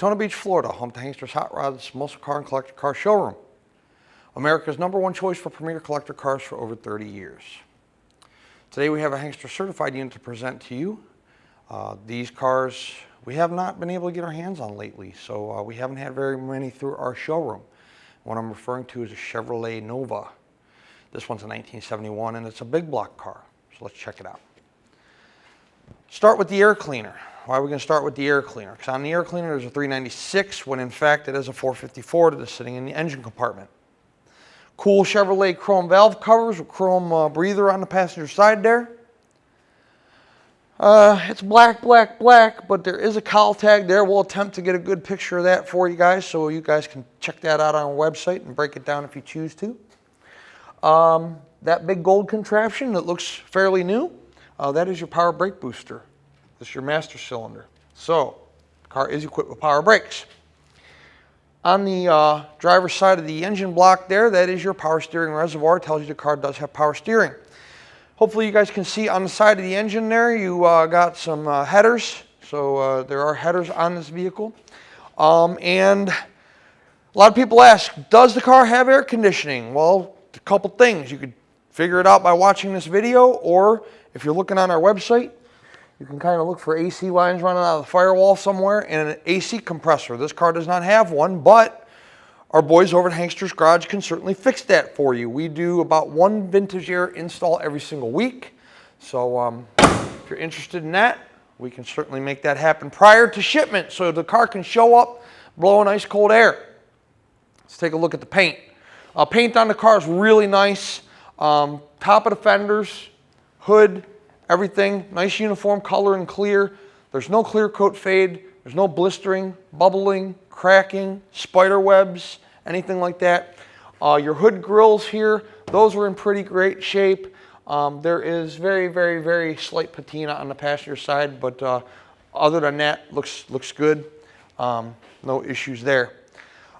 Daytona Beach, Florida, home to Hanksters Hot Rods, muscle car and collector car showroom. America's #1 choice for premier collector cars for over 30 years. Today we have a Hankster certified unit to present to you. These cars we have not been able to get our hands on lately, so we haven't had very many through our showroom. What I'm referring to is a Chevrolet Nova. This one's a 1971 and it's a big block car, so let's check it out. Start with the air cleaner. Why are we going to start with the air cleaner? Because on the air cleaner there's a 396 when in fact it is a 454 that is sitting in the engine compartment. Cool Chevrolet chrome valve covers with chrome breather on the passenger side there. It's black, black, black, but there is a cowl tag there. We'll attempt to get a good picture of that for you guys so you guys can check that out on our website and break it down if you choose to. That big gold contraption that looks fairly new, that is your power brake booster. This is your master cylinder. So, the car is equipped with power brakes. On the driver's side of the engine block there, that is your power steering reservoir. It tells you the car does have power steering. Hopefully you guys can see on the side of the engine there, you got some headers. So there are headers on this vehicle. And a lot of people ask, does the car have air conditioning? Well, a couple things. You could figure it out by watching this video, or if you're looking on our website, you can kind of look for AC lines running out of the firewall somewhere and an AC compressor. This car does not have one, but our boys over at Hanksters Garage can certainly fix that for you. We do about 1 vintage air install every single week. So if you're interested in that, we can certainly make that happen prior to shipment so the car can show up blowing ice cold air. Let's take a look at the paint. Paint on the car is really nice. Top of the fenders, hood, everything, nice uniform color and clear. There's no clear coat fade. There's no blistering, bubbling, cracking, spider webs, anything like that. Your hood grills here, those are in pretty great shape. There is very, very, very slight patina on the passenger side, but other than that, looks good. No issues there.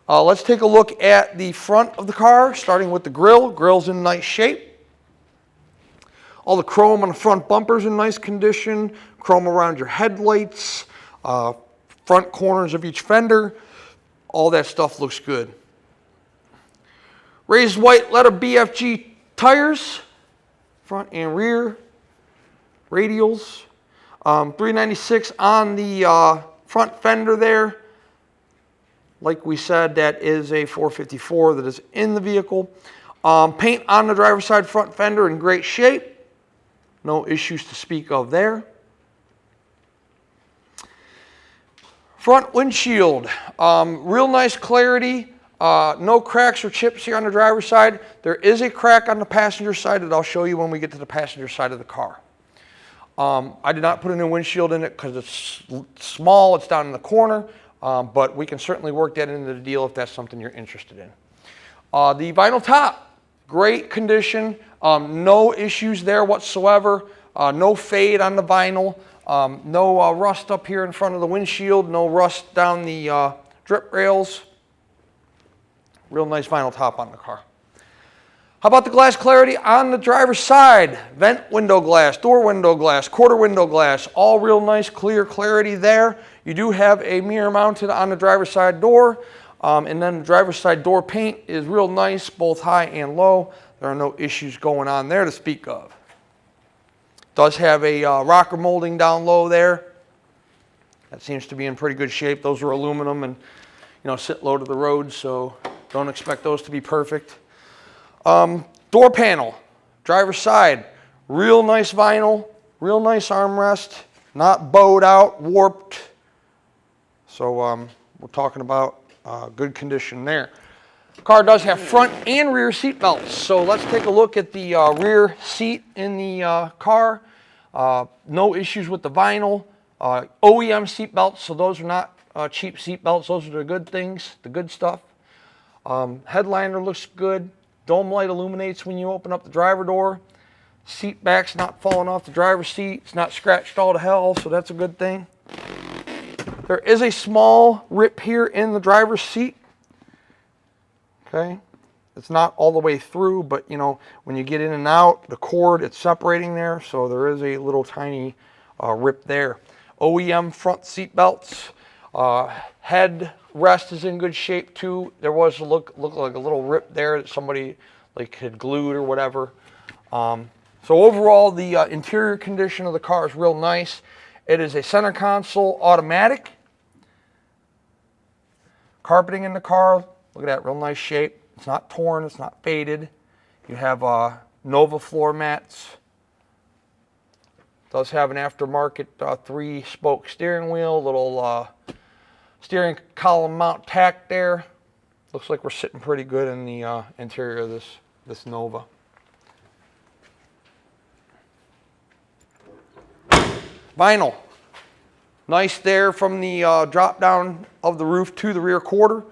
Let's take a look at the front of the car, starting with the grill. Grill's in nice shape. All the chrome on the front bumper's in nice condition. Chrome around your headlights, front corners of each fender. All that stuff looks good. Raised white letter BFG tires, front and rear. Radials. 396 on the front fender there. Like we said, that is a 454 that is in the vehicle. Paint on the driver's side front fender in great shape. No issues to speak of there. Front windshield, real nice clarity. No cracks or chips here on the driver's side. There is a crack on the passenger side that I'll show you when we get to the passenger side of the car. I did not put a new windshield in it because it's small, it's down in the corner, but we can certainly work that into the deal if that's something you're interested in. The vinyl top, great condition. No issues there whatsoever. No fade on the vinyl. No rust up here in front of the windshield. No rust down the drip rails. Real nice vinyl top on the car. How about the glass clarity on the driver's side? Vent window glass, door window glass, quarter window glass. All real nice clear clarity there. You do have a mirror mounted on the driver's side door. And then the driver's side door paint is real nice, both high and low. There are no issues going on there to speak of. Does have a rocker molding down low there. That seems to be in pretty good shape. Those are aluminum and sit low to the road, so don't expect those to be perfect. Door panel, driver's side, real nice vinyl, real nice armrest, not bowed out, warped. So we're talking about good condition there. The car does have front and rear seat belts. So let's take a look at the rear seat in the car. No issues with the vinyl. OEM seat belts, so those are not cheap seat belts. Those are the good things, the good stuff. Headliner looks good. Dome light illuminates when you open up the driver door. Seat back's not falling off the driver's seat. It's not scratched all to hell, so that's a good thing. There is a small rip here in the driver's seat. Okay, it's not all the way through, but when you get in and out, the cord, it's separating there, so there is a little tiny rip there. OEM front seat belts. Head rest is in good shape too. There was look like a little rip there that somebody like had glued or whatever. So overall, the interior condition of the car is real nice. It is a center console automatic. Carpeting in the car, look at that, real nice shape. It's not torn, it's not faded. You have Nova floor mats. Does have an aftermarket 3-spoke steering wheel, little steering column mount tack there. Looks like we're sitting pretty good in the interior of this Nova. Vinyl. Nice there from the drop down of the roof to the rear quarter.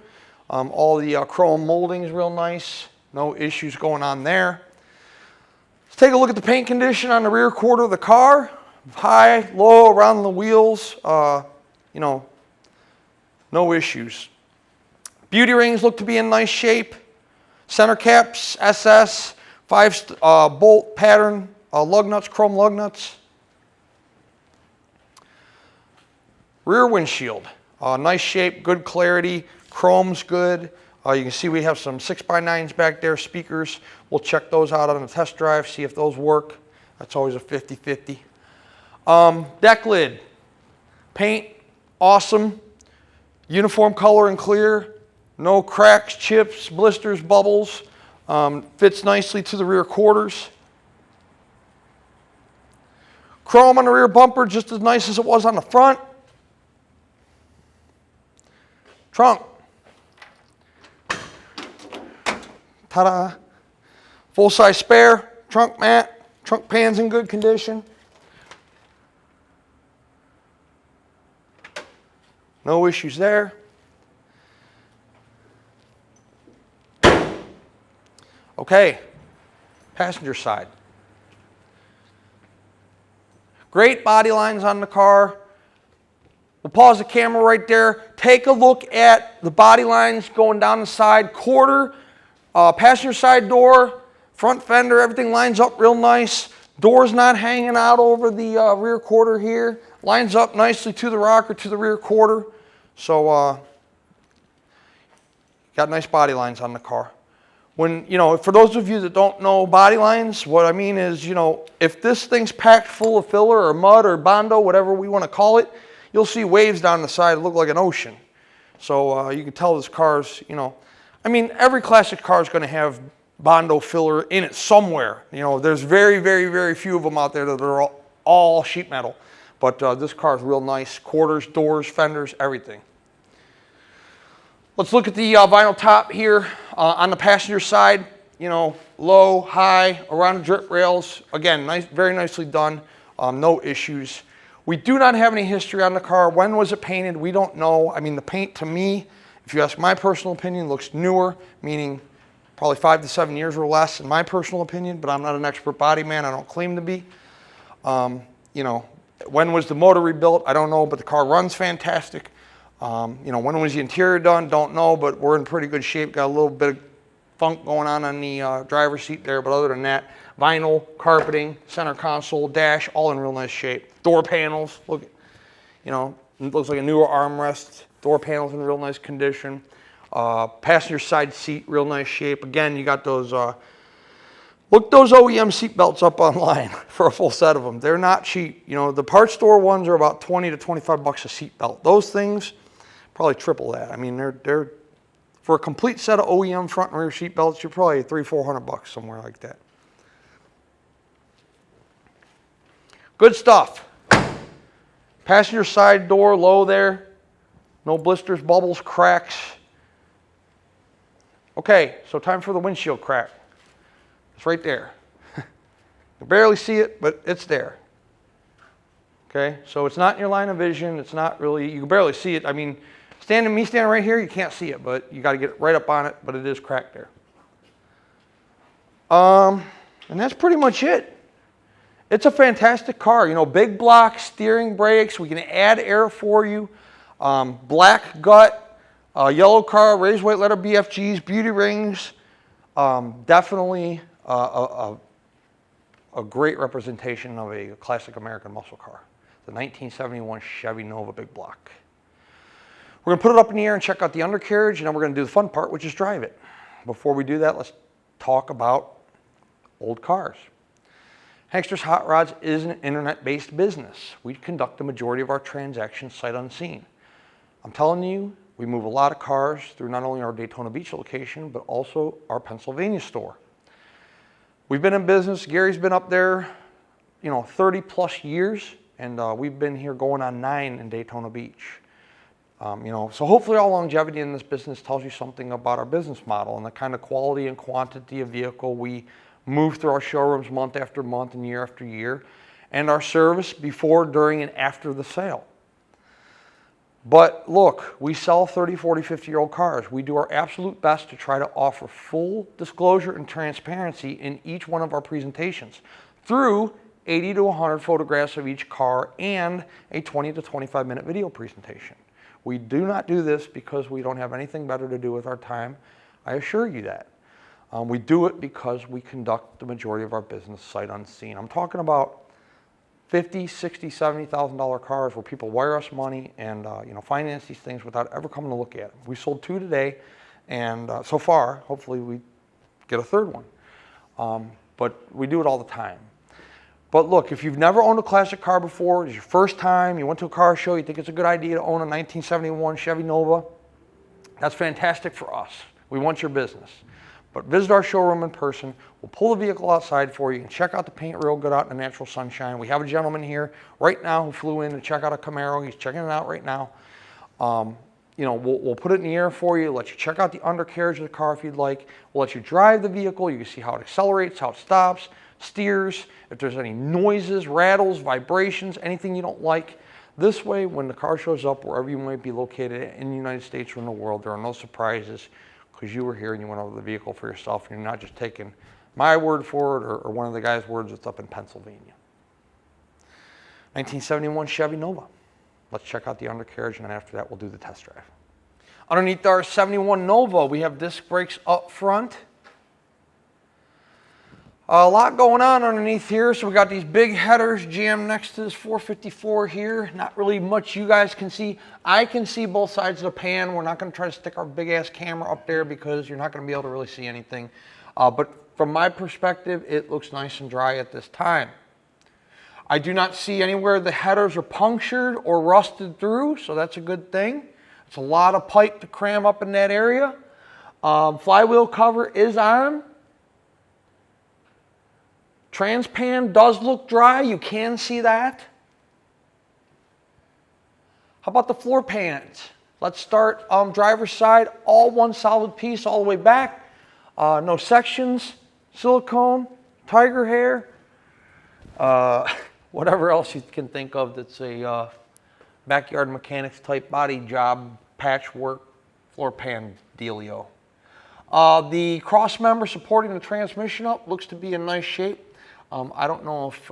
All the chrome molding is real nice. No issues going on there. Let's take a look at the paint condition on the rear quarter of the car. High, low, around the wheels. You know, no issues. Beauty rings look to be in nice shape. Center caps, SS, 5 bolt pattern lug nuts, chrome lug nuts. Rear windshield, nice shape, good clarity, chrome's good. You can see we have some 6x9s back there, speakers. We'll check those out on the test drive, see if those work. That's always a 50-50. Deck lid, paint, awesome. Uniform color and clear. No cracks, chips, blisters, bubbles. Fits nicely to the rear quarters. Chrome on the rear bumper, just as nice as it was on the front. Trunk. Ta-da. Full-size spare, trunk mat, trunk pan's in good condition. No issues there. Okay, passenger side. Great body lines on the car. We'll pause the camera right there. Take a look at the body lines going down the side. Quarter, passenger side door, front fender, everything lines up real nice. Door's not hanging out over the rear quarter here. Lines up nicely to the rocker, to the rear quarter. So, got nice body lines on the car. When, you know, for those of you that don't know body lines, what I mean is, you know, if this thing's packed full of filler or mud or Bondo, whatever we want to call it, you'll see waves down the side that look like an ocean. So you can tell this car's, you know, I mean, every classic car is going to have Bondo filler in it somewhere. You know, there's very, very, very few of them out there that are all sheet metal. But this car is real nice. Quarters, doors, fenders, everything. Let's look at the vinyl top here on the passenger side. You know, low, high, around the drip rails. Again, nice, very nicely done. No issues. We do not have any history on the car. When was it painted? We don't know. I mean, the paint to me, if you ask my personal opinion, looks newer, meaning probably 5 to 7 years or less in my personal opinion, but I'm not an expert body man. I don't claim to be. You know, when was the motor rebuilt? I don't know, but the car runs fantastic. You know, when was the interior done? Don't know, but we're in pretty good shape. Got a little bit of funk going on the driver's seat there, but other than that, vinyl, carpeting, center console, dash, all in real nice shape. Door panels, look, you know, it looks like a newer armrest. Door panels in real nice condition. Passenger side seat, real nice shape. Again, you got those, look those OEM seat belts up online for a full set of them. They're not cheap. You know, the parts store ones are about 20 to 25 bucks a seat belt. Those things, probably triple that. I mean, they're for a complete set of OEM front and rear seat belts, you're probably $300-400 bucks, somewhere like that. Good stuff. Passenger side door, low there. No blisters, bubbles, cracks. Okay, so time for the windshield crack. It's right there. You barely see it, but it's there. Okay, so it's not in your line of vision. It's not really, you can barely see it. I mean, standing right here, you can't see it, but you got to get right up on it, but it is cracked there. And that's pretty much it. It's a fantastic car. You know, big block, steering brakes. We can add air for you. Black gut, yellow car, raised white letter BFGs, beauty rings. Definitely a great representation of a classic American muscle car. The 1971 Chevy Nova big block. We're gonna put it up in the air and check out the undercarriage, and then we're gonna do the fun part, which is drive it. Before we do that, let's talk about old cars. Hanksters Hot Rods is an internet-based business. We conduct the majority of our transactions sight unseen. I'm telling you, we move a lot of cars through not only our Daytona Beach location, but also our Pennsylvania store. We've been in business, Gary's been up there, 30 plus years, and we've been here going on 9 in Daytona Beach. So hopefully our longevity in this business tells you something about our business model and the kind of quality and quantity of vehicle we move through our showrooms month after month and year after year, and our service before, during, and after the sale. But look, we sell 30, 40, 50-year-old cars. We do our absolute best to try to offer full disclosure and transparency in each one of our presentations through 80 to 100 photographs of each car and a 20 to 25-minute video presentation. We do not do this because we don't have anything better to do with our time. I assure you that. We do it because we conduct the majority of our business sight unseen. I'm talking about $50,000, $60,000, $70,000 cars where people wire us money and finance these things without ever coming to look at them. We sold 2 today, and so far, hopefully we get a third one. But we do it all the time. But look, if you've never owned a classic car before, it's your first time, you went to a car show, you think it's a good idea to own a 1971 Chevy Nova, that's fantastic for us. We want your business. But visit our showroom in person. We'll pull the vehicle outside for you and check out the paint real good out in the natural sunshine. We have a gentleman here right now who flew in to check out a Camaro. He's checking it out right now. We'll put it in the air for you, let you check out the undercarriage of the car if you'd like. We'll let you drive the vehicle. You can see how it accelerates, how it stops, steers, if there's any noises, rattles, vibrations, anything you don't like. This way, when the car shows up, wherever you might be located in the United States or in the world, there are no surprises, because you were here and you went over the vehicle for yourself, and you're not just taking my word for it or one of the guys' words that's up in Pennsylvania. 1971 Chevy Nova. Let's check out the undercarriage, and then after that we'll do the test drive. Underneath our 71 Nova, we have disc brakes up front. A lot going on underneath here. So we got these big headers jammed next to this 454 here. Not really much you guys can see. I can see both sides of the pan. We're not going to try to stick our big ass camera up there because you're not going to be able to really see anything. But from my perspective, it looks nice and dry at this time. I do not see anywhere the headers are punctured or rusted through, so that's a good thing. It's a lot of pipe to cram up in that area. Flywheel cover is on. Transpan does look dry. You can see that. How about the floor pans? Let's start driver's side, all one solid piece all the way back. No sections, silicone, tiger hair, whatever else you can think of that's a backyard mechanics type body job, patchwork, floor pan dealio. The cross member supporting the transmission up looks to be in nice shape. I don't know if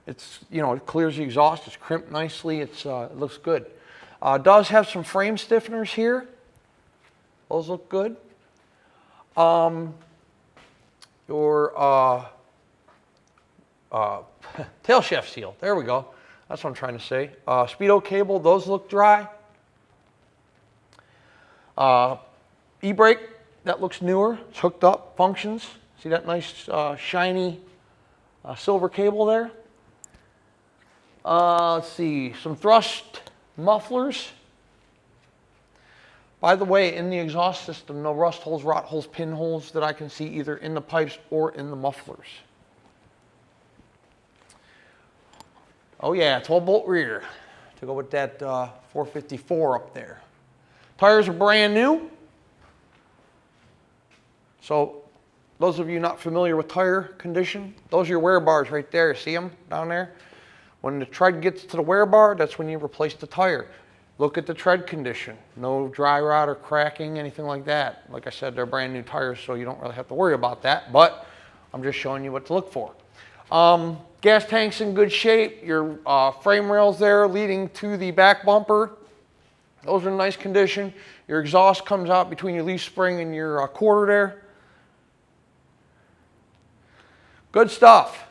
it clears the exhaust. It's crimped nicely. It looks good. Does have some frame stiffeners here. Those look good. Your tail shaft seal. There we go. That's what I'm trying to say. Speedo cable. Those look dry. E-brake. That looks newer. It's hooked up. Functions. See that nice shiny silver cable there. Let's see, some thrust mufflers. By the way, in the exhaust system, no rust holes, rot holes, pinholes that I can see either in the pipes or in the mufflers. Oh yeah, 12-bolt rear to go with that 454 up there. Tires are brand new. So those of you not familiar with tire condition, those are your wear bars right there. See them down there? When the tread gets to the wear bar, that's when you replace the tire. Look at the tread condition. No dry rot or cracking, anything like that. Like I said, they're brand new tires, so you don't really have to worry about that, but I'm just showing you what to look for. Gas tank's in good shape. Your frame rails there leading to the back bumper, those are in nice condition. Your exhaust comes out between your leaf spring and your quarter there. Good stuff.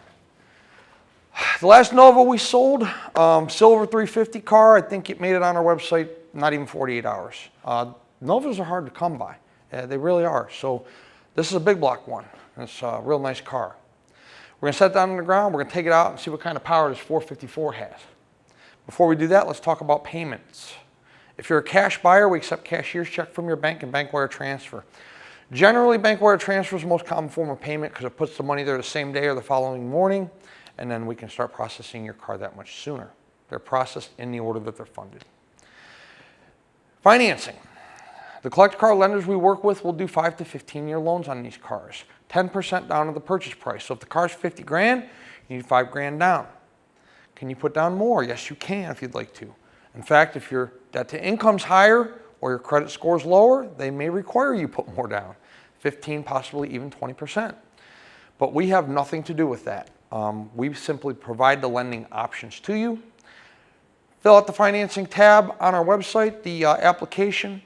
The last Nova we sold, silver 350 car, I think it made it on our website not even 48 hours. Novas are hard to come by. They really are. So this is a big block one. It's a real nice car. We're going to set it down on the ground. We're going to take it out and see what kind of power this 454 has. Before we do that, let's talk about payments. If you're a cash buyer, we accept cashier's check from your bank and bank wire transfer. Generally, bank wire transfer is the most common form of payment because it puts the money there the same day or the following morning, and then we can start processing your car that much sooner. They're processed in the order that they're funded. Financing. The collector car lenders we work with will do 5 to 15-year loans on these cars. 10% down of the purchase price. So if the car's 50 grand, you need 5 grand down. Can you put down more? Yes, you can if you'd like to. In fact, if your debt to income's higher or your credit score's lower, they may require you put more down. 15, possibly even 20%. But we have nothing to do with that. We simply provide the lending options to you. Fill out the financing tab on our website, the application.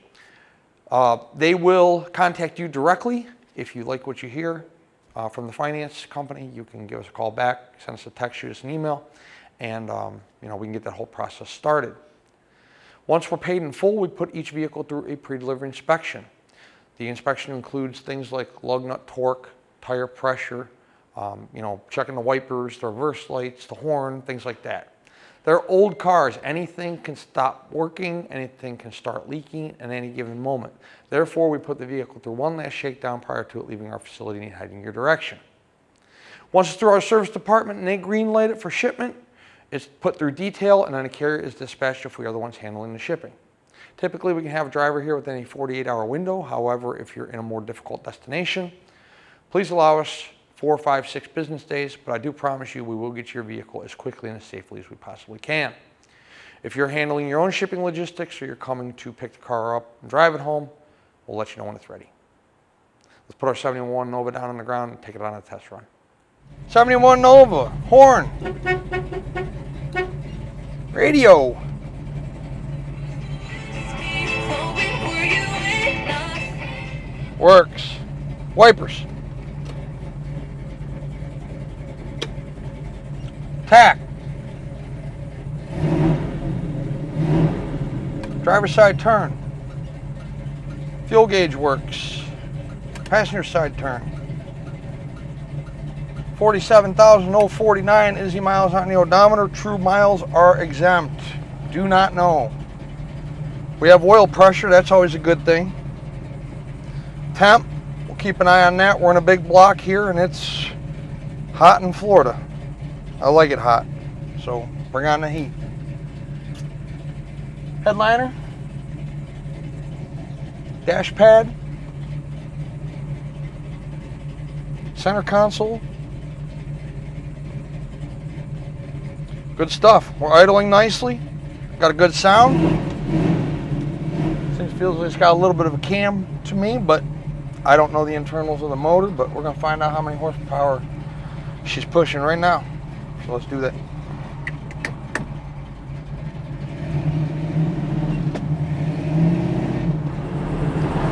They will contact you directly. If you like what you hear from the finance company, you can give us a call back, send us a text, shoot us an email, and we can get that whole process started. Once we're paid in full, we put each vehicle through a pre-delivery inspection. The inspection includes things like lug nut torque, tire pressure, checking the wipers, the reverse lights, the horn, things like that. They're old cars. Anything can stop working, anything can start leaking at any given moment. Therefore, we put the vehicle through one last shakedown prior to it leaving our facility and heading your direction. Once it's through our service department and they green light it for shipment, it's put through detail and then a carrier is dispatched if we are the ones handling the shipping. Typically, we can have a driver here within a 48-hour window. However, if you're in a more difficult destination, please allow us 4, 5, 6 business days, but I do promise you we will get your vehicle as quickly and as safely as we possibly can. If you're handling your own shipping logistics or you're coming to pick the car up and drive it home, we'll let you know when it's ready. Let's put our 71 Nova down on the ground and take it on a test run. 71 Nova, horn, radio, works, wipers, tack, driver's side turn, fuel gauge works, passenger side turn. 47,049 is the miles on the odometer. True miles are exempt. Do not know. We have oil pressure. That's always a good thing. Temp, we'll keep an eye on that. We're in a big block here and it's hot in Florida. I like it hot, so bring on the heat. Headliner, dash pad, center console. Good stuff. We're idling nicely. Got a good sound. Feels like it's got a little bit of a cam to me, but I don't know the internals of the motor, but we're going to find out how many horsepower she's pushing right now. So let's do that.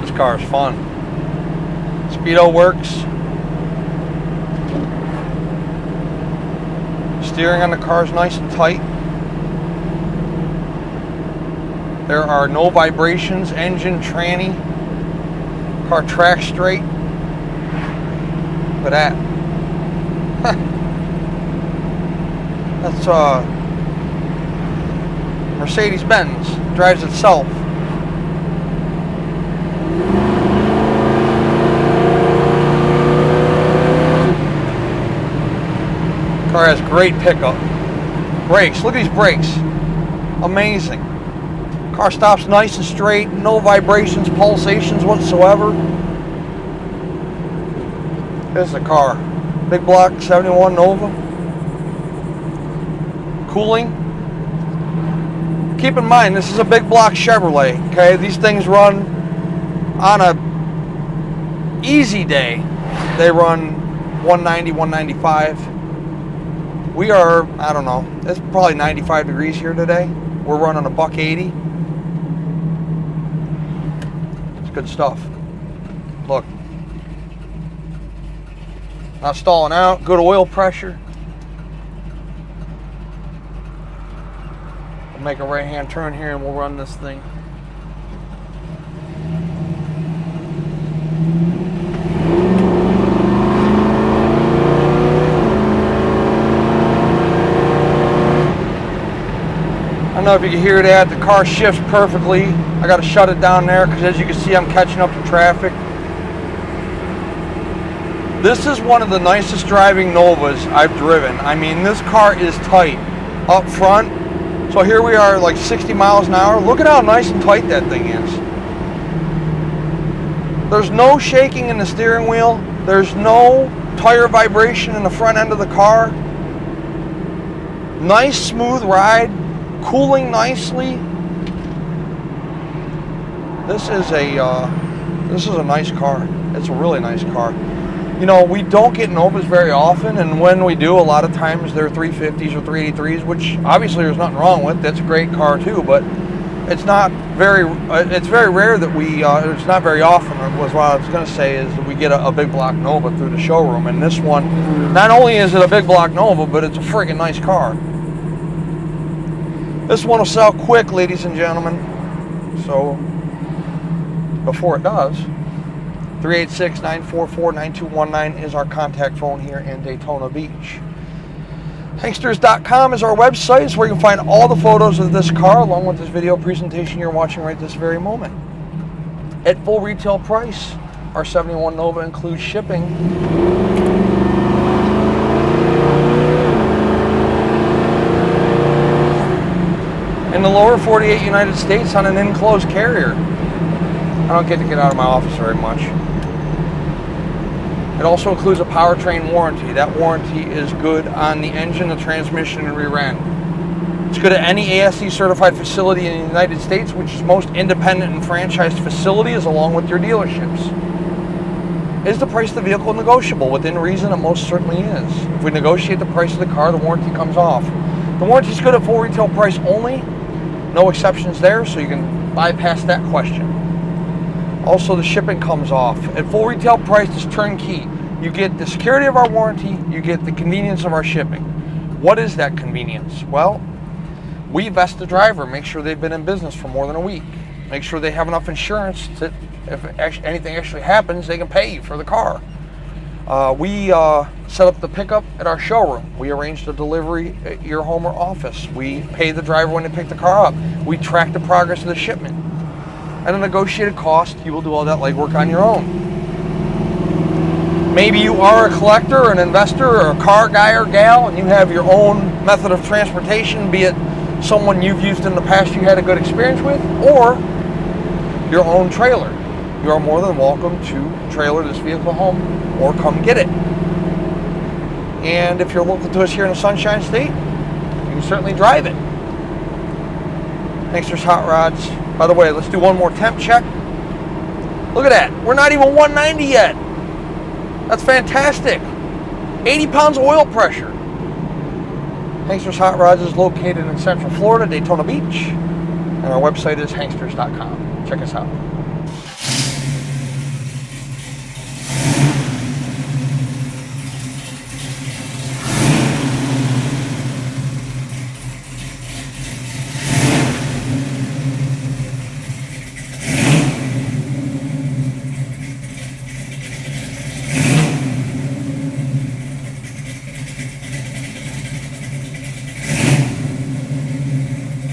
This car is fun. Speedo works. Steering on the car is nice and tight. There are no vibrations, engine, tranny, car tracks straight. Look at that. That's Mercedes-Benz, drives itself. Car has great pickup. Brakes, look at these brakes. Amazing. Car stops nice and straight, no vibrations, pulsations whatsoever. This is a car. Big block 71 Nova. Cooling. Keep in mind, this is a big block Chevrolet, okay? These things run on a easy day. They run 190, 195. We are, I don't know, it's probably 95 degrees here today. We're running a $180. It's good stuff. Look. Not stalling out, good oil pressure. We'll make a right-hand turn here and we'll run this thing. I don't know if you can hear that. The car shifts perfectly. I got to shut it down there because as you can see, I'm catching up to traffic. This is one of the nicest driving Novas I've driven. I mean, this car is tight up front. So here we are like 60 miles an hour. Look at how nice and tight that thing is. There's no shaking in the steering wheel. There's no tire vibration in the front end of the car. Nice smooth ride, cooling nicely. This is a nice car. It's a really nice car. You know, we don't get Novas very often, and when we do, a lot of times they're 350s or 383s, which obviously there's nothing wrong with. That's a great car too, but it's very rare that it's not very often, was what I was going to say, is that we get a big block Nova through the showroom. And this one, not only is it a big block Nova, but it's a freaking nice car. This one will sell quick, ladies and gentlemen. So, before it does, 386-944-9219 is our contact phone here in Daytona Beach. Hanksters.com is our website. It's where you can find all the photos of this car along with this video presentation you're watching right this very moment. At full retail price, our 71 Nova includes shipping. In the lower 48 United States on an enclosed carrier. I don't get to get out of my office very much. It also includes a powertrain warranty. That warranty is good on the engine, the transmission, and rear end. It's good at any ASE certified facility in the United States, which is most independent and franchised facilities, along with your dealerships. Is the price of the vehicle negotiable? Within reason, it most certainly is. If we negotiate the price of the car, the warranty comes off. The warranty is good at full retail price only. No exceptions there, so you can bypass that question. Also, the shipping comes off. At full retail price, it's turnkey. You get the security of our warranty, you get the convenience of our shipping. What is that convenience? Well, we vest the driver, make sure they've been in business for more than a week. Make sure they have enough insurance that if anything actually happens, they can pay you for the car. We set up the pickup at our showroom. We arrange the delivery at your home or office. We pay the driver when they pick the car up. We track the progress of the shipment. At a negotiated cost, you will do all that legwork on your own. Maybe you are a collector or an investor or a car guy or gal and you have your own method of transportation, be it someone you've used in the past you had a good experience with, or your own trailer. You are more than welcome to trailer this vehicle home or come get it. And if you're local to us here in the Sunshine State, you can certainly drive it. Hanksters Hot Rods. By the way, let's do one more temp check. Look at that. We're not even 190 yet. That's fantastic. 80 pounds of oil pressure. Hanksters Hot Rods is located in Central Florida, Daytona Beach. And our website is hanksters.com. Check us out.